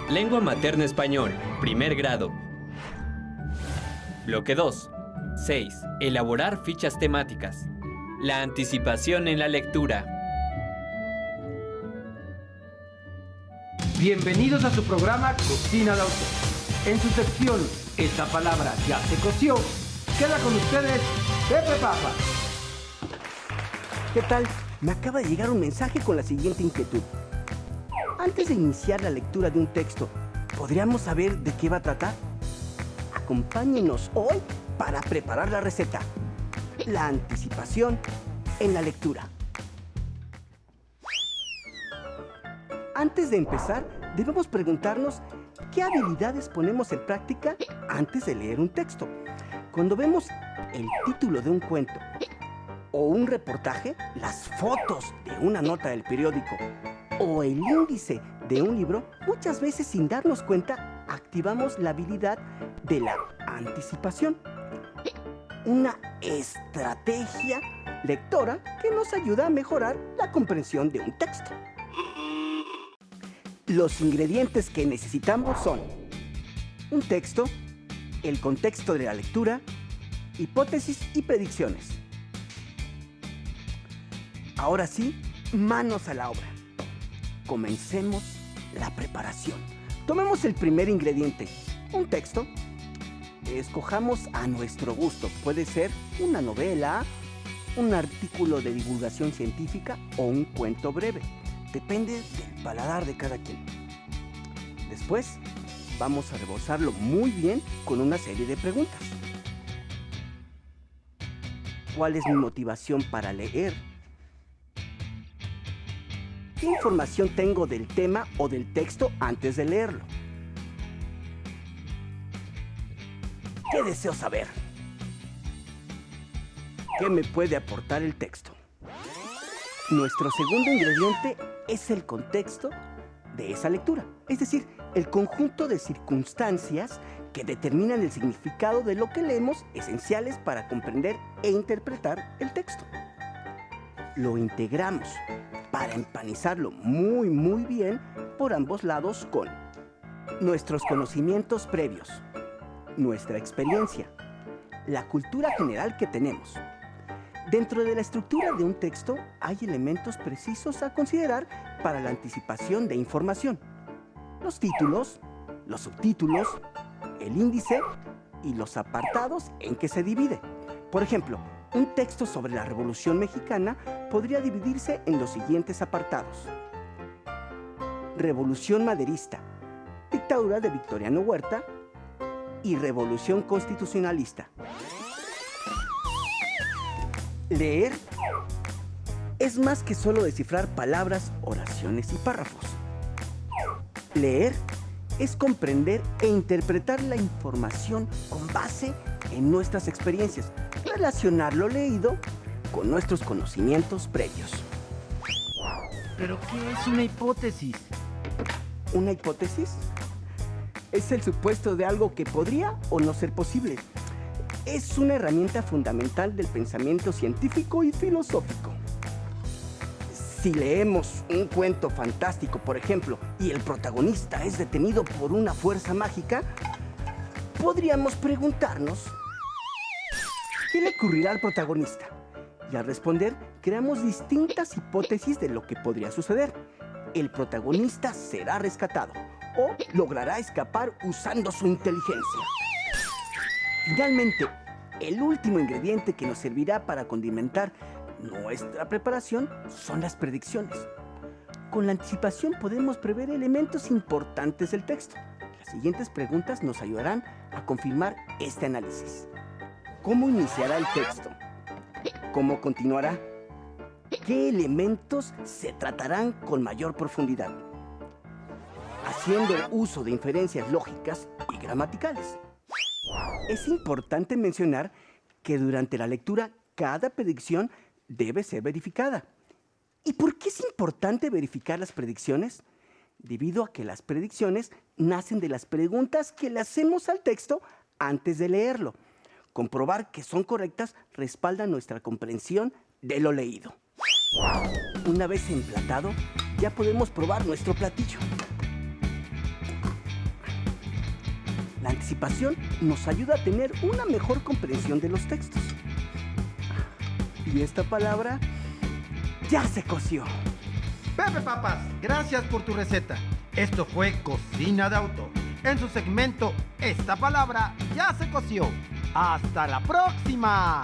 Lengua materna español, primer grado. Bloque 2. 6. Elaborar fichas temáticas. La anticipación en la lectura. Bienvenidos a su programa Cocina de Autor. En su sección Esta palabra ya se coció, queda con ustedes Pepe Papa. ¿Qué tal? Me acaba de llegar un mensaje con la siguiente inquietud. Antes de iniciar la lectura de un texto, ¿podríamos saber de qué va a tratar? Acompáñenos hoy para preparar la receta. La anticipación en la lectura. Antes de empezar, debemos preguntarnos qué habilidades ponemos en práctica antes de leer un texto. Cuando vemos el título de un cuento o un reportaje, las fotos de una nota del periódico o el índice de un libro, muchas veces sin darnos cuenta activamos la habilidad de la anticipación. Una estrategia lectora que nos ayuda a mejorar la comprensión de un texto. Los ingredientes que necesitamos son un texto, el contexto de la lectura, hipótesis y predicciones. Ahora sí, manos a la obra. Comencemos la preparación. Tomemos el primer ingrediente, un texto. Escojamos a nuestro gusto. Puede ser una novela, un artículo de divulgación científica o un cuento breve. Depende del paladar de cada quien. Después, vamos a rebozarlo muy bien con una serie de preguntas. ¿Cuál es mi motivación para leer? ¿Qué información tengo del tema o del texto antes de leerlo? ¿Qué deseo saber? ¿Qué me puede aportar el texto? Nuestro segundo ingrediente es el contexto de esa lectura, es decir, el conjunto de circunstancias que determinan el significado de lo que leemos, esenciales para comprender e interpretar el texto. Lo integramos para empanizarlo muy bien por ambos lados con nuestros conocimientos previos, nuestra experiencia, la cultura general que tenemos. Dentro de la estructura de un texto hay elementos precisos a considerar para la anticipación de información. Los títulos, los subtítulos, el índice y los apartados en que se divide. Por ejemplo, un texto sobre la Revolución Mexicana podría dividirse en los siguientes apartados. Revolución Maderista, dictadura de Victoriano Huerta y Revolución Constitucionalista. Leer es más que solo descifrar palabras, oraciones y párrafos. Leer es comprender e interpretar la información con base en nuestras experiencias, relacionar lo leído con nuestros conocimientos previos. ¿Pero qué es una hipótesis? ¿Una hipótesis? Es el supuesto de algo que podría o no ser posible. Es una herramienta fundamental del pensamiento científico y filosófico. Si leemos un cuento fantástico, por ejemplo, y el protagonista es detenido por una fuerza mágica, podríamos preguntarnos ¿qué le ocurrirá al protagonista? Y al responder, creamos distintas hipótesis de lo que podría suceder. El protagonista será rescatado o logrará escapar usando su inteligencia. Finalmente, el último ingrediente que nos servirá para condimentar nuestra preparación son las predicciones. Con la anticipación podemos prever elementos importantes del texto. Las siguientes preguntas nos ayudarán a confirmar este análisis. ¿Cómo iniciará el texto? ¿Cómo continuará? ¿Qué elementos se tratarán con mayor profundidad? Haciendo uso de inferencias lógicas y gramaticales. Es importante mencionar que durante la lectura cada predicción debe ser verificada. ¿Y por qué es importante verificar las predicciones? Debido a que las predicciones nacen de las preguntas que le hacemos al texto antes de leerlo. Comprobar que son correctas respalda nuestra comprensión de lo leído. Una vez emplatado, ya podemos probar nuestro platillo. La anticipación nos ayuda a tener una mejor comprensión de los textos. Y esta palabra ya se coció. Pepe Papas, gracias por tu receta. Esto fue Cocina de Autor. En su segmento, esta palabra ya se coció. ¡Hasta la próxima!